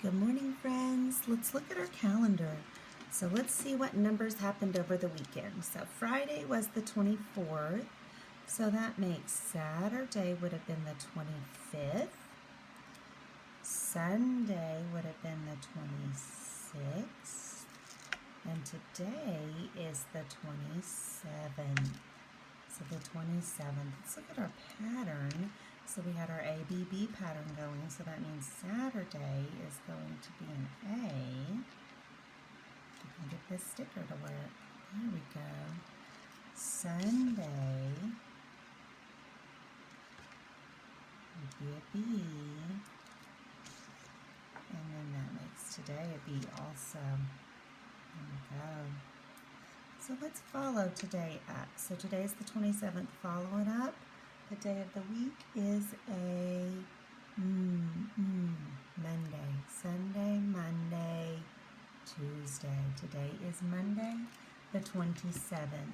Good morning, friends. Let's look at our calendar. So let's see what numbers happened over the weekend. So Friday was the 24th. So that makes Saturday would have been the 25th. Sunday would have been the 26th. And today is the 27th. So the 27th. Let's look at our pattern. So we had our ABB pattern going, so that means Saturday is going to be an A. We can get this sticker to work. There we go. Sunday would be a B. And then that makes today a B also. There we go. So let's follow today up. So today is the 27th. Follow it up. The day of the week is a Monday, Sunday, Monday, Tuesday. Today is Monday, the 27th.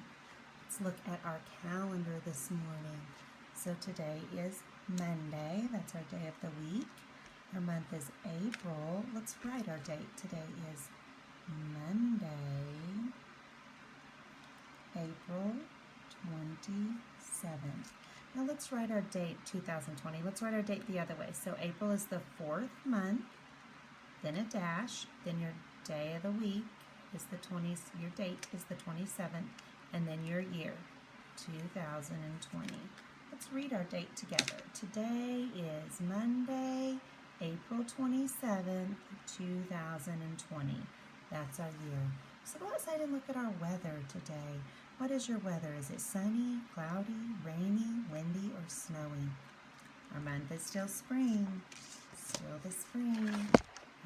Let's look at our calendar this morning. So today is Monday. That's our day of the week. Our month is April. Let's write our date. Today is Monday, April 27th. Now let's write our date 2020. Let's write our date the other way. So April is the 4th month, then a dash, then your day of the week is your date is the 27th, and then your year, 2020. Let's read our date together. Today is Monday, April 27th, 2020. That's our year. So go outside and look at our weather today. What is your weather? Is it sunny, cloudy, rainy, windy, or snowy? Our month is still spring. Still the spring.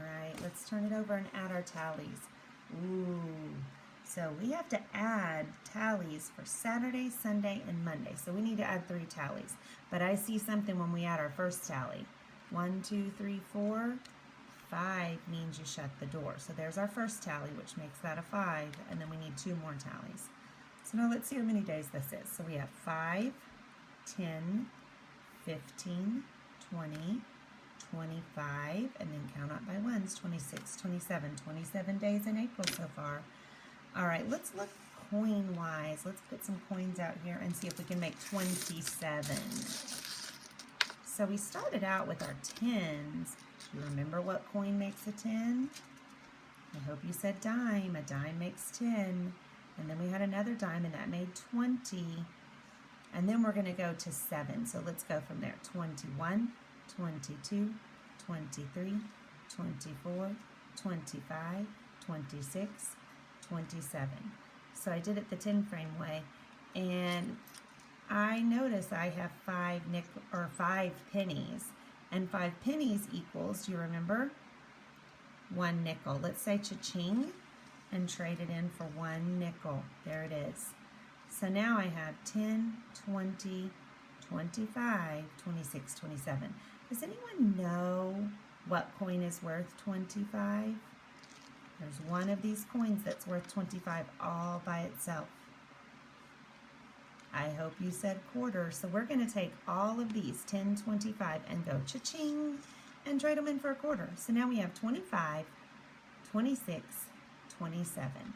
All right, let's turn it over and add our tallies. Ooh, so we have to add tallies for Saturday, Sunday, and Monday. So we need to add 3 tallies. But I see something when we add our first tally. 1, 2, 3, 4. 5 means you shut the door. So there's our first tally, which makes that a 5. And then we need 2 more tallies. So now let's see how many days this is. So we have 5, 10, 15, 20, 25, and then count up by ones, 26, 27. 27 days in April so far. All right, let's look coin-wise. Let's put some coins out here and see if we can make 27. So we started out with our 10s. Do you remember what coin makes a 10? I hope you said dime. A dime makes 10. And then we had another dime, and that made 20. And then we're going to go to 7. So let's go from there. 21, 22, 23, 24, 25, 26, 27. So I did it the 10 frame way. And I notice I have 5 pennies. And 5 pennies equals, do you remember? 1 nickel. Let's say cha-ching and trade it in for 1 nickel. There it is. So now I have 10, 20, 25, 26, 27. Does anyone know what coin is worth 25? There's one of these coins that's worth 25 all by itself. I hope you said quarter. So we're going to take all of these, 10, 25, and go cha-ching and trade them in for a quarter. So now we have 25, 26, 27.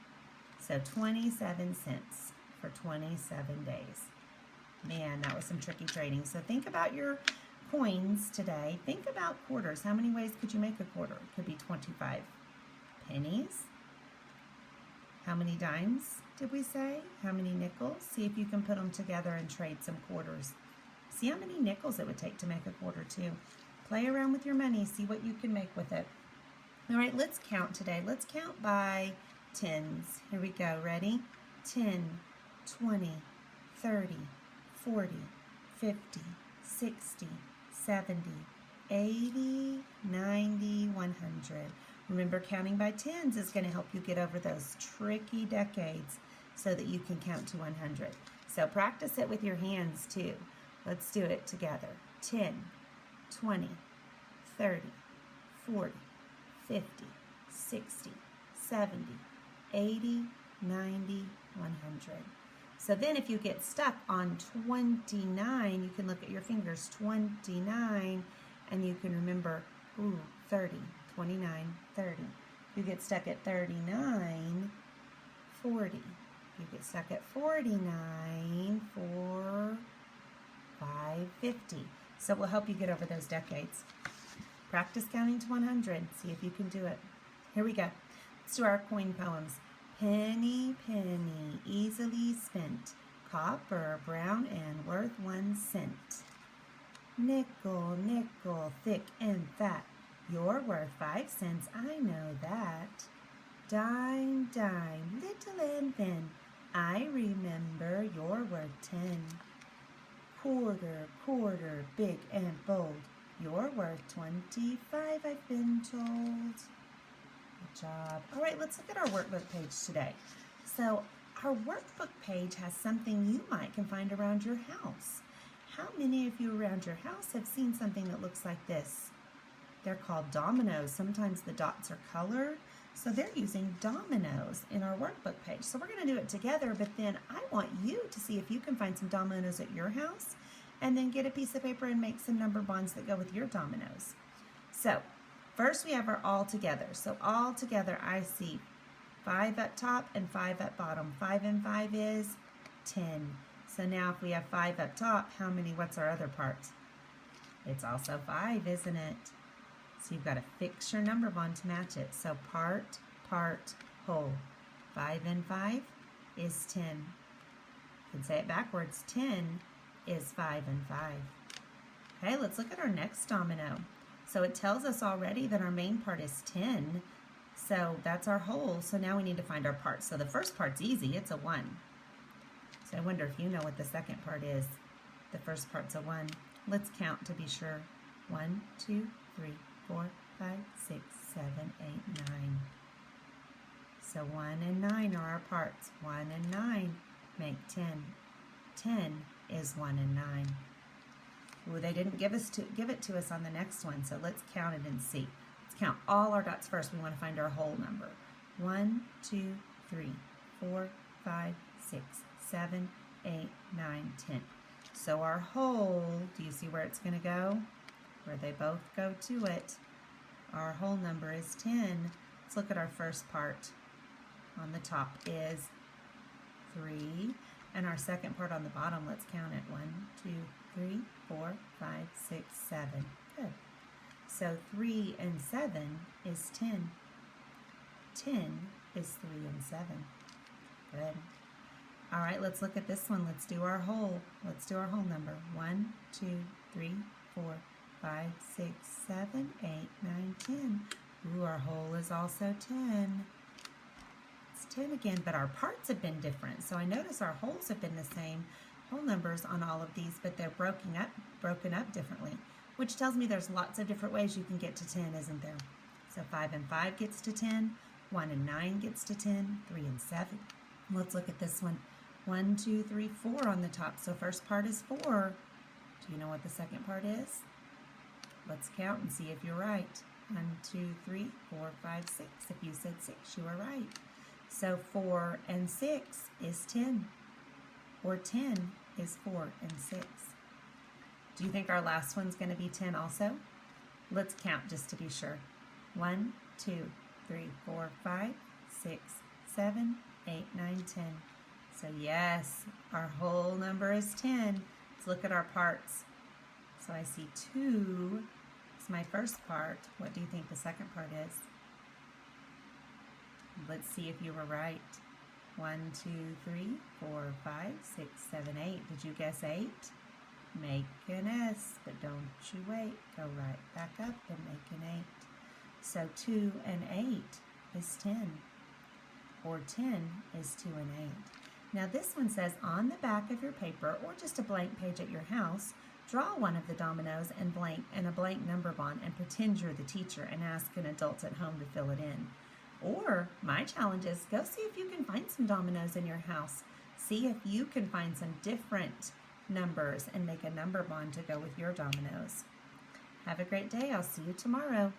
So 27 cents for 27 days. Man, that was some tricky trading. So think about your coins today. Think about quarters. How many ways could you make a quarter? It could be 25 pennies. How many dimes did we say? How many nickels? See if you can put them together and trade some quarters. See how many nickels it would take to make a quarter too. Play around with your money. See what you can make with it. All right, let's count today. Let's count by 10s. Here we go. Ready? 10, 20, 30, 40, 50, 60, 70, 80, 90, 100. Remember, counting by 10s is going to help you get over those tricky decades so that you can count to 100. So practice it with your hands too. Let's do it together. 10, 20, 30, 40, 50, 60, 70, 80, 90, 100. So then if you get stuck on 29, you can look at your fingers, 29, and you can remember, 30, 29, 30. You get stuck at 39, 40. You get stuck at 49, 4, 5, 50. So we'll help you get over those decades. Practice counting to 100. See if you can do it. Here we go. Let's do our coin poems. Penny, penny, easily spent. Copper, brown, and worth 1 cent. Nickel, nickel, thick and fat. You're worth 5 cents, I know that. Dime, dime, little and thin. I remember you're worth 10. Quarter, quarter, big and bold. You're worth 25, I've been told. Good job. All right, let's look at our workbook page today. So our workbook page has something you might can find around your house. How many of you around your house have seen something that looks like this? They're called dominoes. Sometimes the dots are colored. So they're using dominoes in our workbook page. So we're going to do it together, but then I want you to see if you can find some dominoes at your house and then get a piece of paper and make some number bonds that go with your dominoes. So first we have our all together. So all together I see 5 up top and 5 up bottom. 5 and 5 is 10. So now if we have 5 up top, how many, what's our other part? It's also 5, isn't it? So you've got to fix your number bond to match it. So part, part, whole. 5 and 5 is 10. You can say it backwards. 10 is 5 and 5. Okay, let's look at our next domino. So it tells us already that our main part is 10. So that's our whole. So now we need to find our parts. So the first part's easy. It's a 1. So I wonder if you know what the second part is. The first part's a 1. Let's count to be sure. 1, 2, 3, 4, 5, 6, 7, 8, 9. So 1 and 9 are our parts. 1 and 9 make 10. 10 is 1 and 9. Well, they didn't give it to us on the next one, so let's count it and see. Let's count all our dots first. We want to find our whole number. 1, 2, 3, 4, 5, 6, 7, 8, 9, 10. So our whole, do you see where it's going to go? Where they both go to it. Our whole number is 10. Let's look at our first part. On the top is 3. And our second part on the bottom, let's count it. 1, 2, 3, 4, 5, 6, 7. Good. So 3 and 7 is 10. 10 is 3 and 7. Good. All right, let's look at this one. Let's do our whole. Let's do our whole number. 1, 2, 3, 4, 5, 6, 7, 8, 9, 10. Ooh, our whole is also 10. It's 10 again, but our parts have been different. So I notice our wholes have been the same whole numbers on all of these, but they're broken up differently, which tells me there's lots of different ways you can get to 10, isn't there? So 5 and 5 gets to 10, 1 and 9 gets to 10, 3 and 7. Let's look at this one. 1, 2, 3, 4 on the top. So first part is 4. Do you know what the second part is? Let's count and see if you're right. 1, 2, 3, 4, 5, 6. If you said 6, you are right. So 4 and 6 is 10. Or 10 is 4 and 6. Do you think our last one's going to be 10 also? Let's count just to be sure. 1, 2, 3, 4, 5, 6, 7, 8, 9, 10. So yes, our whole number is 10. Let's look at our parts. So I see 2 is my first part. What do you think the second part is? Let's see if you were right. 1, 2, 3, 4, 5, 6, 7, 8. Did you guess 8? Make an S, but don't you wait. Go right back up and make an 8. So 2 and 8 is 10. Or 10 is 2 and 8. Now this one says on the back of your paper or just a blank page at your house, draw one of the dominoes and a blank number bond and pretend you're the teacher and ask an adult at home to fill it in. Or my challenge is go see if you can find some dominoes in your house. See if you can find some different numbers and make a number bond to go with your dominoes. Have a great day. I'll see you tomorrow.